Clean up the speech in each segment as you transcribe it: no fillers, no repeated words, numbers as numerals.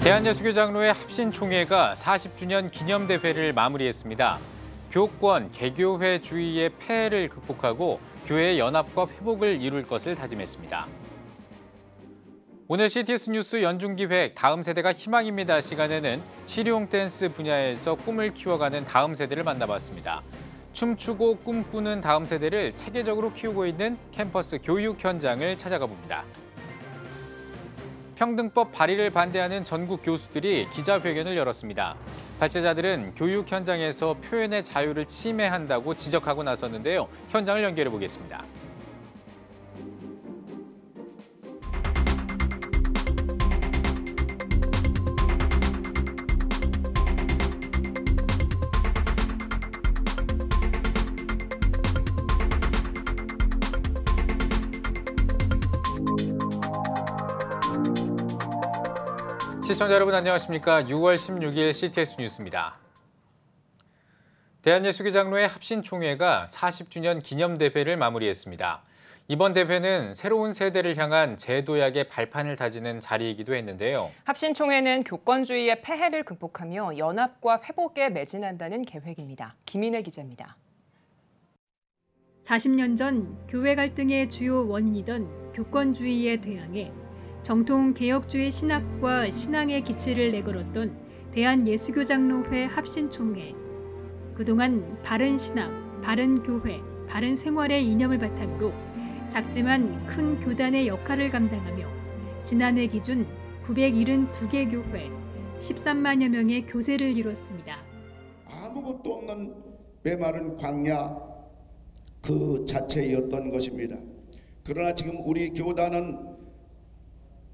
대한예수교장로회 합신총회가 40주년 기념대회를 마무리했습니다. 교권, 개교회주의의 폐해를 극복하고 교회의 연합과 회복을 이룰 것을 다짐했습니다. 오늘 CTS 뉴스 연중기획 다음 세대가 희망입니다 시간에는 실용 댄스 분야에서 꿈을 키워가는 다음 세대를 만나봤습니다. 춤추고 꿈꾸는 다음 세대를 체계적으로 키우고 있는 캠퍼스 교육 현장을 찾아가 봅니다. 평등법 발의를 반대하는 전국 교수들이 기자회견을 열었습니다. 발제자들은 교육 현장에서 표현의 자유를 침해한다고 지적하고 나섰는데요. 현장을 연결해 보겠습니다. 시청자 여러분 안녕하십니까? 6월 16일 CTS 뉴스입니다. 대한예수교장로회 합신총회가 40주년 기념대회를 마무리했습니다. 이번 대회는 새로운 세대를 향한 제도약의 발판을 다지는 자리이기도 했는데요. 합신총회는 교권주의의 폐해를 극복하며 연합과 회복에 매진한다는 계획입니다. 김인혜 기자입니다. 40년 전 교회 갈등의 주요 원인이던 교권주의에 대항해 정통 개혁주의 신학과 신앙의 기치를 내걸었던 대한예수교장로회 합신총회. 그동안 바른 신학, 바른 교회, 바른 생활의 이념을 바탕으로 작지만 큰 교단의 역할을 감당하며 지난해 기준 972개 교회, 13만여 명의 교세를 이뤘습니다. 아무것도 없는 메마른 광야 그 자체였던 것입니다. 그러나 지금 우리 교단은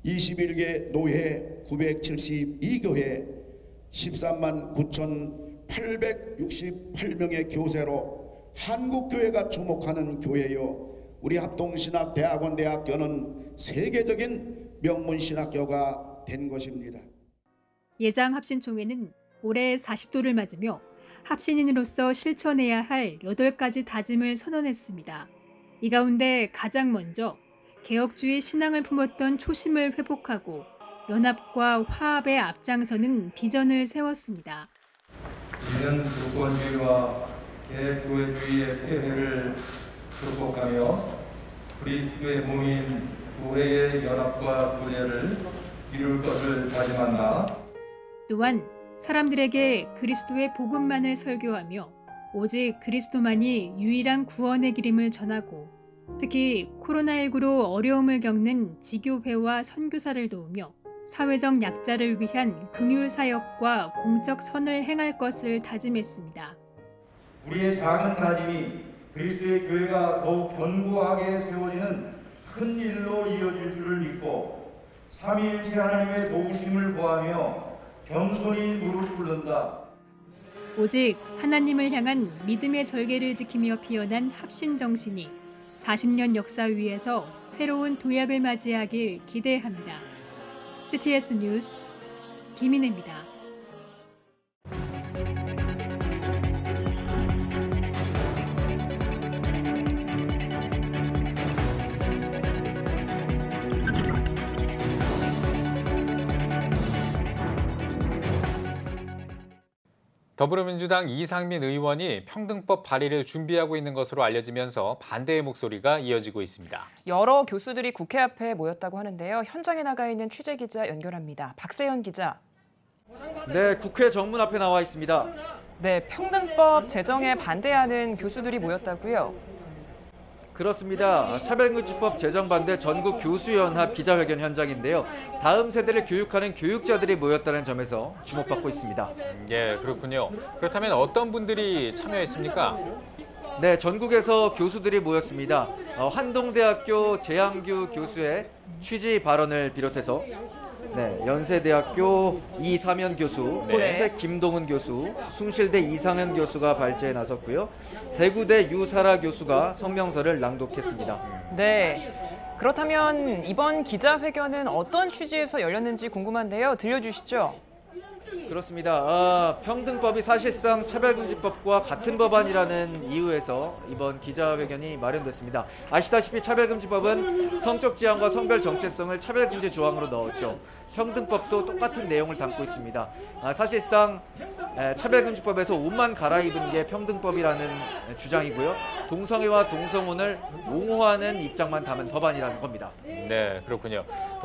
21개 노회 972교회 13만 9,868명의 교세로 한국교회가 주목하는 교회요. 우리 합동신학대학원대학교는 세계적인 명문신학교가 된 것입니다. 예장 합신총회는 올해 40도를 맞으며 합신인으로서 실천해야 할 8가지 다짐을 선언했습니다. 이 가운데 가장 먼저 개혁주의 신앙을 품었던 초심을 회복하고 연합과 화합에 앞장서는 비전을 세웠습니다. 이는 교권주의와 개교회주의의 폐해를 극복하며 그리스도의 몸인 교회의 연합과 교제를 이룰 것을 다짐한다. 또한 사람들에게 그리스도의 복음만을 설교하며 오직 그리스도만이 유일한 구원의 길임을 전하고 특히 코로나19로 어려움을 겪는 지교회와 선교사를 도우며 사회적 약자를 위한 긍휼 사역과 공적 선을 행할 것을 다짐했습니다. 우리의 작은 다짐이 그리스도의 교회가 더욱 견고하게 세워지는 큰 일로 이어질 줄을 믿고 삼위일체 하나님의 도우심을 구하며 겸손히 무릎 꿇는다. 오직 하나님을 향한 믿음의 절개를 지키며 피어난 합신정신이 40년 역사 위에서 새로운 도약을 맞이하길 기대합니다. CTS 뉴스 김인혜입니다. 더불어민주당 이상민 의원이 평등법 발의를 준비하고 있는 것으로 알려지면서 반대의 목소리가 이어지고 있습니다. 여러 교수들이 국회 앞에 모였다고 하는데요. 현장에 나가 있는 취재기자 연결합니다. 박세현 기자. 네, 국회 정문 앞에 나와 있습니다. 네, 평등법 제정에 반대하는 교수들이 모였다고요? 그렇습니다. 차별금지법 제정 반대 전국 교수연합 기자회견 현장인데요. 다음 세대를 교육하는 교육자들이 모였다는 점에서 주목받고 있습니다. 예, 그렇군요. 그렇다면 어떤 분들이 참여했습니까? 네, 전국에서 교수들이 모였습니다. 한동대학교 재항규 교수의 취지 발언을 비롯해서 연세대학교 이사면 교수, 포스텍 김동훈 교수, 숭실대 이상현 교수가 발제에 나섰고요. 대구대 유사라 교수가 성명서를 낭독했습니다. 네, 그렇다면 이번 기자회견은 어떤 취지에서 열렸는지 궁금한데요. 들려주시죠. 그렇습니다. 평등법이 사실상 차별금지법과 같은 법안이라는 이유에서 이번 기자회견이 마련됐습니다. 아시다시피 차별금지법은 성적 지향과 성별 정체성을 차별금지 조항으로 넣었죠. 평등법도 똑같은 내용을 담고 있습니다. 사실상 차별금지법에서 옷만 갈아입은 게 평등법이라는 주장이고요. 동성애와 동성혼을 옹호하는 입장만 담은 법안이라는 겁니다. 네, 그렇군요.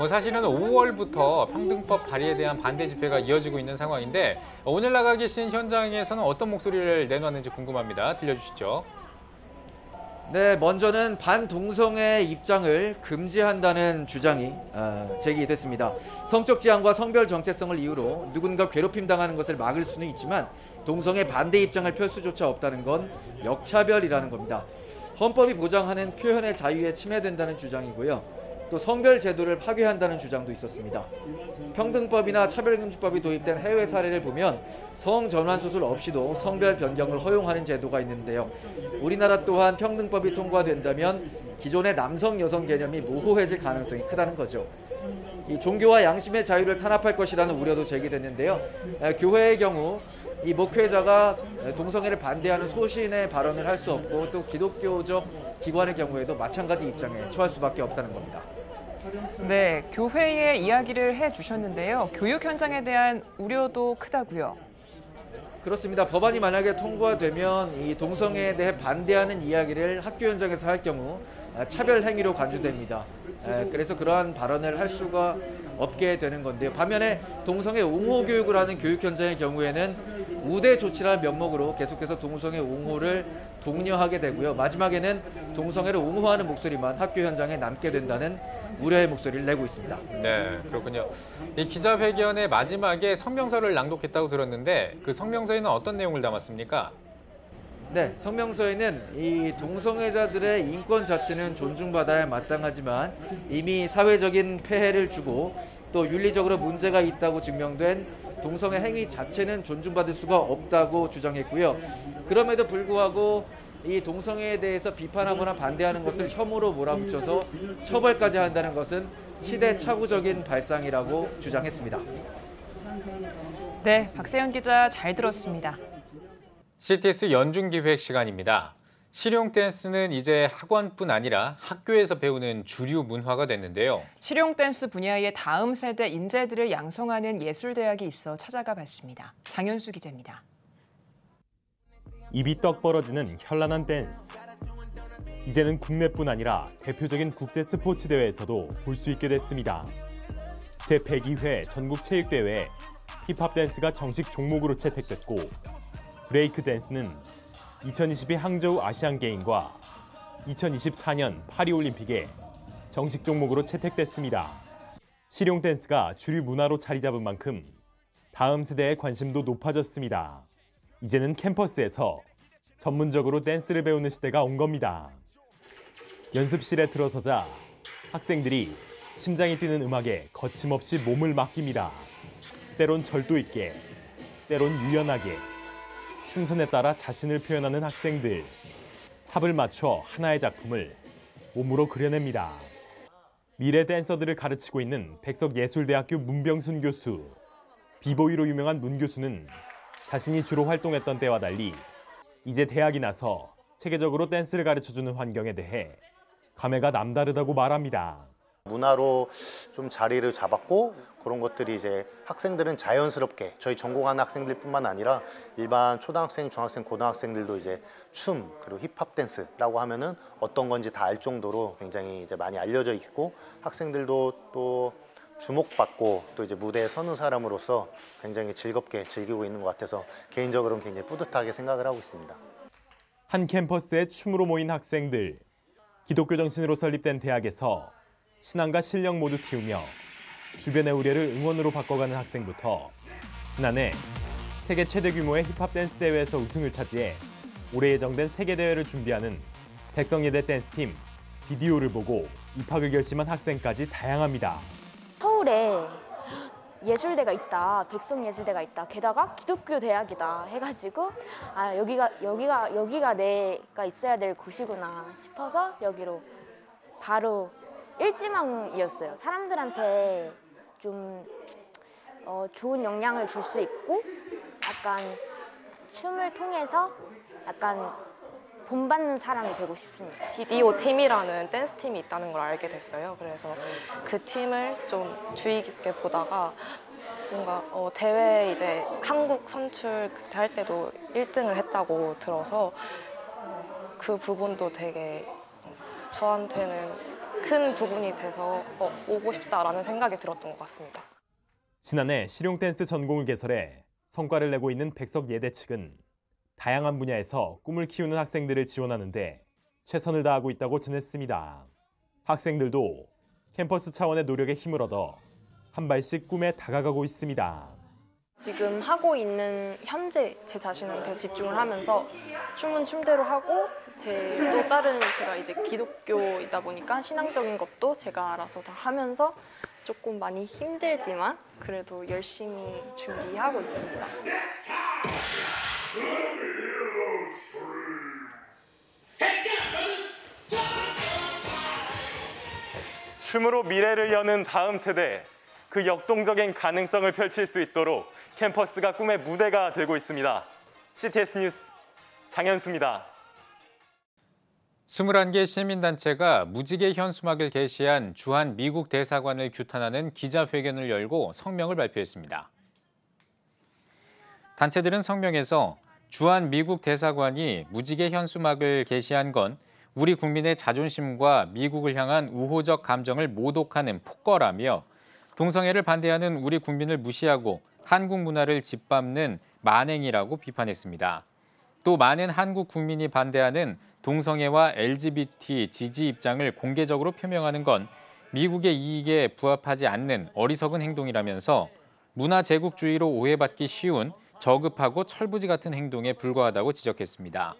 사실은 5월부터 평등법 발의에 대한 반대 집회가 이어지고 있는 상황인데 오늘 나가 계신 현장에서는 어떤 목소리를 내놨는지 궁금합니다. 들려주시죠. 네, 먼저는 반동성애 입장을 금지한다는 주장이 제기됐습니다. 성적 지향과 성별 정체성을 이유로 누군가 괴롭힘 당하는 것을 막을 수는 있지만 동성애 반대 입장을 펼 수조차 없다는 건 역차별이라는 겁니다. 헌법이 보장하는 표현의 자유에 침해된다는 주장이고요. 또 성별 제도를 파괴한다는 주장도 있었습니다. 평등법이나 차별금지법이 도입된 해외 사례를 보면 성전환 수술 없이도 성별 변경을 허용하는 제도가 있는데요. 우리나라 또한 평등법이 통과된다면 기존의 남성 여성 개념이 모호해질 가능성이 크다는 거죠. 이 종교와 양심의 자유를 탄압할 것이라는 우려도 제기됐는데요. 교회의 경우 이 목회자가 동성애를 반대하는 소신의 발언을 할 수 없고 또 기독교적 기관의 경우에도 마찬가지 입장에 처할 수밖에 없다는 겁니다. 네, 교회의 이야기를 해주셨는데요. 교육 현장에 대한 우려도 크다고요. 그렇습니다. 법안이 만약에 통과되면 이 동성애에 대해 반대하는 이야기를 학교 현장에서 할 경우 차별 행위로 간주됩니다. 그래서 그러한 발언을 할 수가 없게 되는 건데요. 반면에 동성애 옹호 교육을 하는 교육 현장의 경우에는 우대 조치라는 명목으로 계속해서 동성애 옹호를 독려하게 되고요. 마지막에는 동성애를 옹호하는 목소리만 학교 현장에 남게 된다는 우려의 목소리를 내고 있습니다. 네, 그렇군요. 이 기자회견의 마지막에 성명서를 낭독했다고 들었는데 그 성명서에는 어떤 내용을 담았습니까? 네, 성명서에는 이 동성애자들의 인권 자체는 존중받아야 마땅하지만 이미 사회적인 폐해를 주고 또 윤리적으로 문제가 있다고 증명된 동성애 행위 자체는 존중받을 수가 없다고 주장했고요. 그럼에도 불구하고 이 동성애에 대해서 비판하거나 반대하는 것을 혐오로 몰아붙여서 처벌까지 한다는 것은 시대착오적인 발상이라고 주장했습니다. 네, 박세현 기자 잘 들었습니다. CTS 연중기획 시간입니다. 실용 댄스는 이제 학원뿐 아니라 학교에서 배우는 주류 문화가 됐는데요. 실용 댄스 분야의 다음 세대 인재들을 양성하는 예술대학이 있어 찾아가 봤습니다. 장현수 기자입니다. 입이 떡 벌어지는 현란한 댄스. 이제는 국내뿐 아니라 대표적인 국제 스포츠 대회에서도 볼 수 있게 됐습니다. 제102회 전국체육대회에 힙합 댄스가 정식 종목으로 채택됐고 브레이크 댄스는 2022 항저우 아시안게임과 2024년 파리올림픽에 정식 종목으로 채택됐습니다. 실용 댄스가 주류 문화로 자리 잡은 만큼 다음 세대의 관심도 높아졌습니다. 이제는 캠퍼스에서 전문적으로 댄스를 배우는 시대가 온 겁니다. 연습실에 들어서자 학생들이 심장이 뛰는 음악에 거침없이 몸을 맡깁니다. 때론 절도 있게, 때론 유연하게, 춤선에 따라 자신을 표현하는 학생들. 합을 맞춰 하나의 작품을 몸으로 그려냅니다. 미래 댄서들을 가르치고 있는 백석예술대학교 문병순 교수. 비보이로 유명한 문 교수는 자신이 주로 활동했던 때와 달리 이제 대학이 나서 체계적으로 댄스를 가르쳐주는 환경에 대해 감회가 남다르다고 말합니다. 문화로 좀 자리를 잡았고 그런 것들이 이제 학생들은 자연스럽게 저희 전공하는 학생들뿐만 아니라 일반 초등학생, 중학생, 고등학생들도 이제 춤 그리고 힙합 댄스라고 하면은 어떤 건지 다 알 정도로 굉장히 이제 많이 알려져 있고 학생들도 또 주목받고 또 이제 무대에 서는 사람으로서 굉장히 즐겁게 즐기고 있는 것 같아서 개인적으로는 굉장히 뿌듯하게 생각을 하고 있습니다. 한 캠퍼스에 춤으로 모인 학생들. 기독교 정신으로 설립된 대학에서 신앙과 실력 모두 키우며 주변의 우려를 응원으로 바꿔가는 학생부터 지난해 세계 최대 규모의 힙합 댄스 대회에서 우승을 차지해 올해 예정된 세계대회를 준비하는 백석예대 댄스팀 비디오를 보고 입학을 결심한 학생까지 다양합니다. 서울에 예술대가 있다, 백석예술대가 있다. 게다가 기독교 대학이다 해가지고 아 여기가 내가 있어야 될 곳이구나 싶어서 여기로 바로 일지망이었어요. 사람들한테 좀 좋은 영향을 줄 수 있고 약간 춤을 통해서 약간 본받는 사람이 되고 싶습니다. BDO 팀이라는 댄스 팀이 있다는 걸 알게 됐어요. 그래서 그 팀을 좀 주의 깊게 보다가 뭔가 대회 이제 한국 선출 그때 할 때도 1등을 했다고 들어서 그 부분도 되게 저한테는 큰 부분이 돼서 오고 싶다라는 생각이 들었던 것 같습니다. 지난해 실용댄스 전공을 개설해 성과를 내고 있는 백석예대 측은 다양한 분야에서 꿈을 키우는 학생들을 지원하는데 최선을 다하고 있다고 전했습니다. 학생들도 캠퍼스 차원의 노력에 힘을 얻어 한 발씩 꿈에 다가가고 있습니다. 지금 하고 있는 현재 제 자신한테 집중을 하면서 춤은 춤대로 하고 또 다른 제가 이제 기독교이다 보니까 신앙적인 것도 제가 알아서 다 하면서 조금 많이 힘들지만 그래도 열심히 준비하고 있습니다. 춤으로 미래를 여는 다음 세대, 그 역동적인 가능성을 펼칠 수 있도록 캠퍼스가 꿈의 무대가 되고 있습니다. CTS 뉴스 장현수입니다. 21개 시민단체가 무지개 현수막을 게시한 주한 미국 대사관을 규탄하는 기자회견을 열고 성명을 발표했습니다. 단체들은 성명에서 주한 미국 대사관이 무지개 현수막을 게시한 건 우리 국민의 자존심과 미국을 향한 우호적 감정을 모독하는 폭거라며 동성애를 반대하는 우리 국민을 무시하고 한국 문화를 짓밟는 만행이라고 비판했습니다. 또 많은 한국 국민이 반대하는 동성애와 LGBT 지지 입장을 공개적으로 표명하는 건 미국의 이익에 부합하지 않는 어리석은 행동이라면서 문화 제국주의로 오해받기 쉬운 저급하고 철부지 같은 행동에 불과하다고 지적했습니다.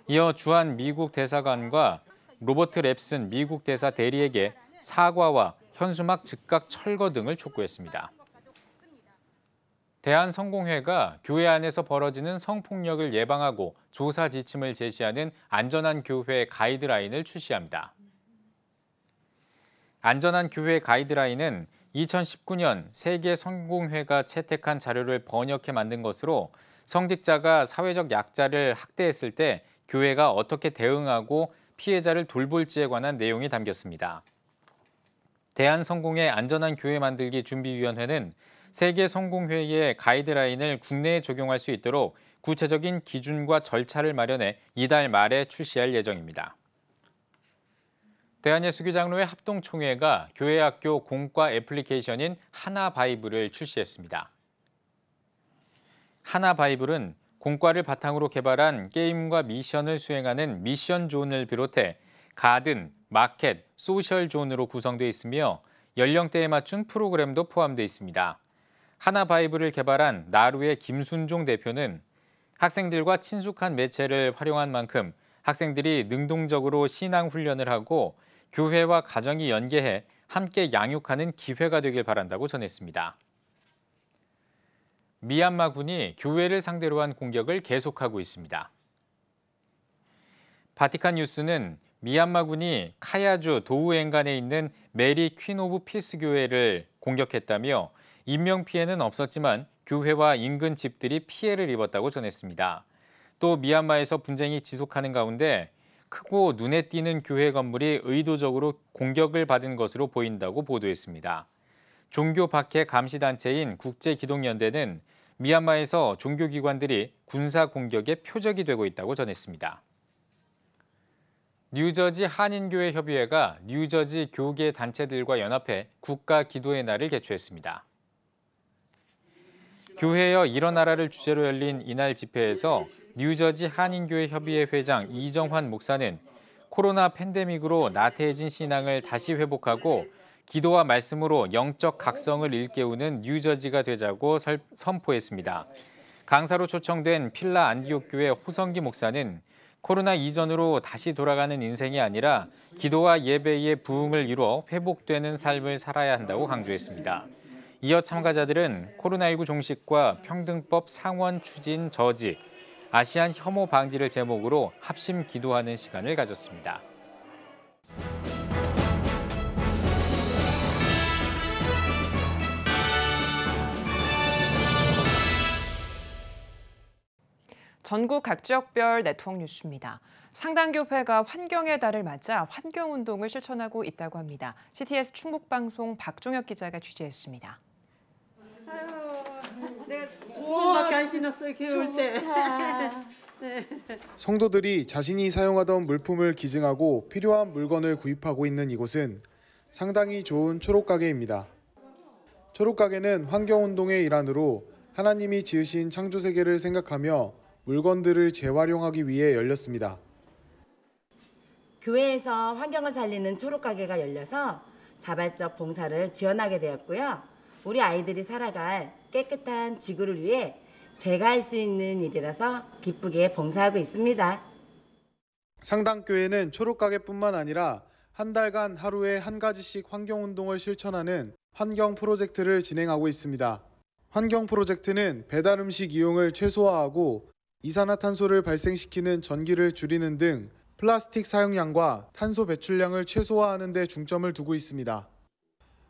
이어 주한 미국 대사관과 로버트 랩슨 미국 대사 대리에게 사과와 현수막 즉각 철거 등을 촉구했습니다. 대한성공회가 교회 안에서 벌어지는 성폭력을 예방하고 조사 지침을 제시하는 안전한 교회 가이드라인을 출시합니다. 안전한 교회 가이드라인은 2019년 세계성공회가 채택한 자료를 번역해 만든 것으로 성직자가 사회적 약자를 학대했을 때 교회가 어떻게 대응하고 피해자를 돌볼지에 관한 내용이 담겼습니다. 대한성공회 안전한 교회 만들기 준비위원회는 세계성공회의 가이드라인을 국내에 적용할 수 있도록 구체적인 기준과 절차를 마련해 이달 말에 출시할 예정입니다. 대한예수교장로회 합동총회가 교회학교 공과 애플리케이션인 하나바이블을 출시했습니다. 하나바이블은 공과를 바탕으로 개발한 게임과 미션을 수행하는 미션존을 비롯해 가든, 마켓, 소셜존으로 구성되어 있으며 연령대에 맞춘 프로그램도 포함되어 있습니다. 하나바이블을 개발한 나루의 김순종 대표는 학생들과 친숙한 매체를 활용한 만큼 학생들이 능동적으로 신앙 훈련을 하고 교회와 가정이 연계해 함께 양육하는 기회가 되길 바란다고 전했습니다. 미얀마군이 교회를 상대로 한 공격을 계속하고 있습니다. 바티칸 뉴스는 미얀마군이 카야주 도우엔간에 있는 메리 퀸 오브 피스 교회를 공격했다며 인명피해는 없었지만 교회와 인근 집들이 피해를 입었다고 전했습니다. 또 미얀마에서 분쟁이 지속하는 가운데 크고 눈에 띄는 교회 건물이 의도적으로 공격을 받은 것으로 보인다고 보도했습니다. 종교 박해 감시단체인 국제기독연대는 미얀마에서 종교기관들이 군사 공격의 표적이 되고 있다고 전했습니다. 뉴저지 한인교회 협의회가 뉴저지 교계 단체들과 연합해 국가기도의 날을 개최했습니다. 교회여 일어나라를 주제로 열린 이날 집회에서 뉴저지 한인교회 협의회 회장 이정환 목사는 코로나 팬데믹으로 나태해진 신앙을 다시 회복하고 기도와 말씀으로 영적 각성을 일깨우는 뉴저지가 되자고 선포했습니다. 강사로 초청된 필라 안디옥 교회 호성기 목사는 코로나 이전으로 다시 돌아가는 인생이 아니라 기도와 예배의 부흥을 이루어 회복되는 삶을 살아야 한다고 강조했습니다. 이어 참가자들은 코로나19 종식과 평등법 상원 추진 저지, 아시안 혐오 방지를 제목으로 합심 기도하는 시간을 가졌습니다. 전국 각 지역별 네트워크 뉴스입니다. 상당교회가 환경의 달을 맞아 환경운동을 실천하고 있다고 합니다. CTS 충북방송 박종혁 기자가 취재했습니다. 내가 두번밖에 안 신었어요, 겨울 때. 성도들이 자신이 사용하던 물품을 기증하고 필요한 물건을 구입하고 있는 이곳은 상당히 좋은 초록가게입니다. 초록가게는 환경운동의 일환으로 하나님이 지으신 창조세계를 생각하며 물건들을 재활용하기 위해 열렸습니다. 교회에서 환경을 살리는 초록가게가 열려서 자발적 봉사를 지원하게 되었고요. 우리 아이들이 살아갈 깨끗한 지구를 위해 제가 할 수 있는 일이라서 기쁘게 봉사하고 있습니다. 상당교회는 초록가게뿐만 아니라 한 달간 하루에 한 가지씩 환경운동을 실천하는 환경 프로젝트를 진행하고 있습니다. 환경 프로젝트는 배달 음식 이용을 최소화하고 이산화탄소를 발생시키는 전기를 줄이는 등 플라스틱 사용량과 탄소 배출량을 최소화하는 데 중점을 두고 있습니다.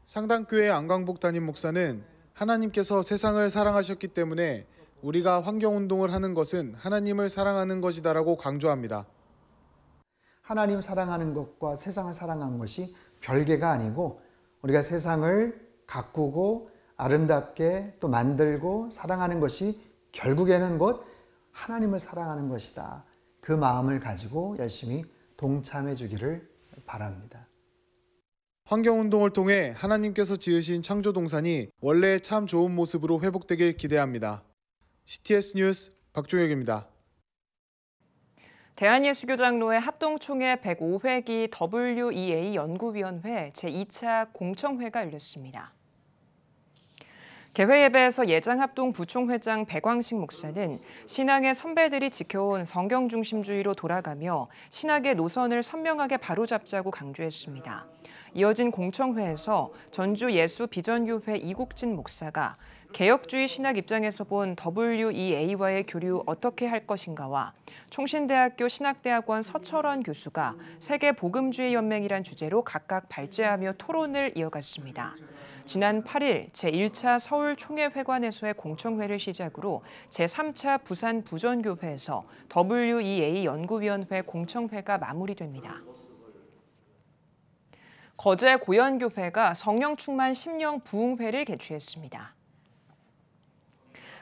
상당교회 안광복 담임 목사는 하나님께서 세상을 사랑하셨기 때문에 우리가 환경운동을 하는 것은 하나님을 사랑하는 것이다라고 강조합니다. 하나님 사랑하는 것과 세상을 사랑하는 것이 별개가 아니고 우리가 세상을 가꾸고 아름답게 또 만들고 사랑하는 것이 결국에는 곧 하나님을 사랑하는 것이다. 그 마음을 가지고 열심히 동참해 주기를 바랍니다. 환경운동을 통해 하나님께서 지으신 창조동산이 원래의 참 좋은 모습으로 회복되길 기대합니다. CTS 뉴스 박종혁입니다. 대한예수교장로회 합동총회 105회기 WEA 연구위원회 제2차 공청회가 열렸습니다. 개회예배에서 예장합동 부총회장 백광식 목사는 신앙의 선배들이 지켜온 성경 중심주의로 돌아가며 신학의 노선을 선명하게 바로잡자고 강조했습니다. 이어진 공청회에서 전주 예수비전교회 이국진 목사가 개혁주의 신학 입장에서 본 WEA와의 교류 어떻게 할 것인가와 총신대학교 신학대학원 서철원 교수가 세계복음주의연맹이란 주제로 각각 발제하며 토론을 이어갔습니다. 지난 8일 제1차 서울 총회회관에서의 공청회를 시작으로 제3차 부산 부전교회에서 WEA 연구위원회 공청회가 마무리됩니다. 거제 고연교회가 성령 충만 10년 부흥회를 개최했습니다.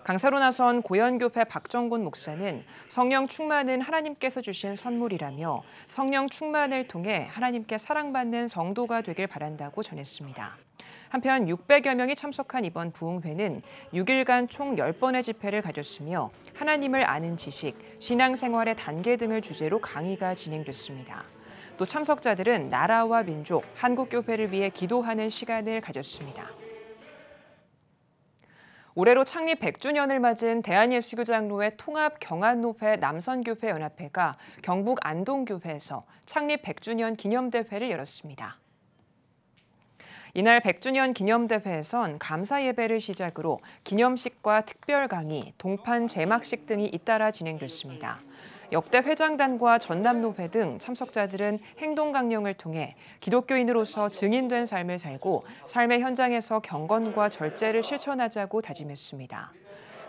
강사로 나선 고연교회 박정곤 목사는 성령 충만은 하나님께서 주신 선물이라며 성령 충만을 통해 하나님께 사랑받는 성도가 되길 바란다고 전했습니다. 한편 600여 명이 참석한 이번 부흥회는 6일간 총 10번의 집회를 가졌으며 하나님을 아는 지식, 신앙생활의 단계 등을 주제로 강의가 진행됐습니다. 또 참석자들은 나라와 민족, 한국교회를 위해 기도하는 시간을 가졌습니다. 올해로 창립 100주년을 맞은 대한예수교장로회 통합 경안노회 남선교회연합회가 경북 안동교회에서 창립 100주년 기념대회를 열었습니다. 이날 100주년 기념대회에선 감사 예배를 시작으로 기념식과 특별 강의, 동판 제막식 등이 잇따라 진행됐습니다. 역대 회장단과 전남노회 등 참석자들은 행동 강령을 통해 기독교인으로서 증인된 삶을 살고 삶의 현장에서 경건과 절제를 실천하자고 다짐했습니다.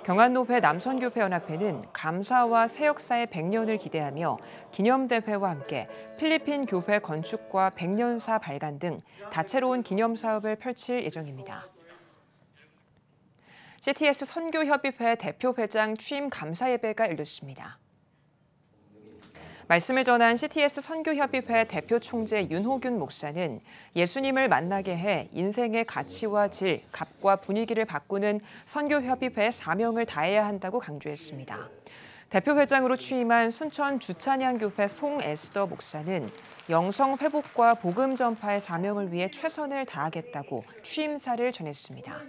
경안노회 남선교회연합회는 감사와 새 역사의 100년을 기대하며 기념대회와 함께 필리핀 교회 건축과 100년사 발간 등 다채로운 기념사업을 펼칠 예정입니다. CTS 선교협의회 대표회장 취임 감사예배가 열렸습니다. 말씀을 전한 CTS 선교협의회 대표 총재 윤호균 목사는 예수님을 만나게 해 인생의 가치와 질, 값과 분위기를 바꾸는 선교협의회의 사명을 다해야 한다고 강조했습니다. 대표회장으로 취임한 순천 주찬양교회 송에스더 목사는 영성 회복과 복음 전파의 사명을 위해 최선을 다하겠다고 취임사를 전했습니다.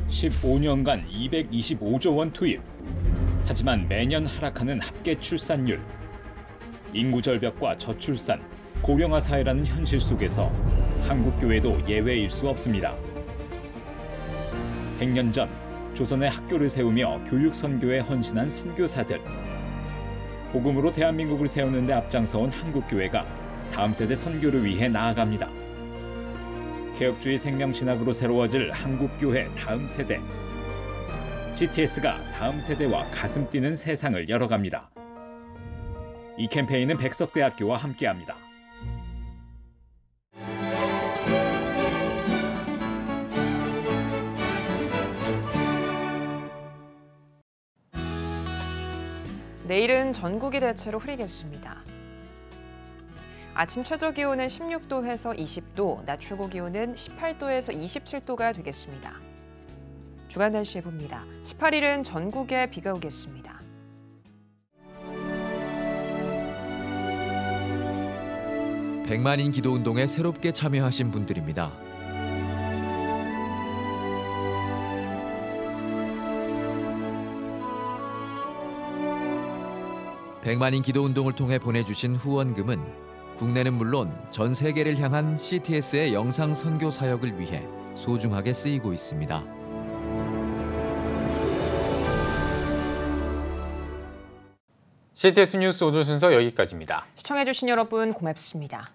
15년간 225조 원 투입. 하지만 매년 하락하는 합계 출산율. 인구 절벽과 저출산, 고령화 사회라는 현실 속에서 한국 교회도 예외일 수 없습니다. 100년 전 조선의 학교를 세우며 교육 선교에 헌신한 선교사들. 복음으로 대한민국을 세우는 데 앞장서온 한국 교회가 다음 세대 선교를 위해 나아갑니다. 개혁주의 생명신학으로 새로워질 한국교회 다음 세대. CTS가 다음 세대와 가슴 뛰는 세상을 열어갑니다. 이 캠페인은 백석대학교와 함께합니다. 내일은 전국이 대체로 흐리겠습니다. 아침 최저기온은 16도에서 20도, 낮 최고기온은 18도에서 27도가 되겠습니다. 주간 날씨 예보입니다. 18일은 전국에 비가 오겠습니다. 백만인 기도운동에 새롭게 참여하신 분들입니다. 백만인 기도운동을 통해 보내주신 후원금은 국내는 물론 전 세계를 향한 CTS의 영상 선교 사역을 위해 소중하게 쓰이고 있습니다. CTS 뉴스 오늘 순서 여기까지입니다. 시청해주신 여러분 고맙습니다.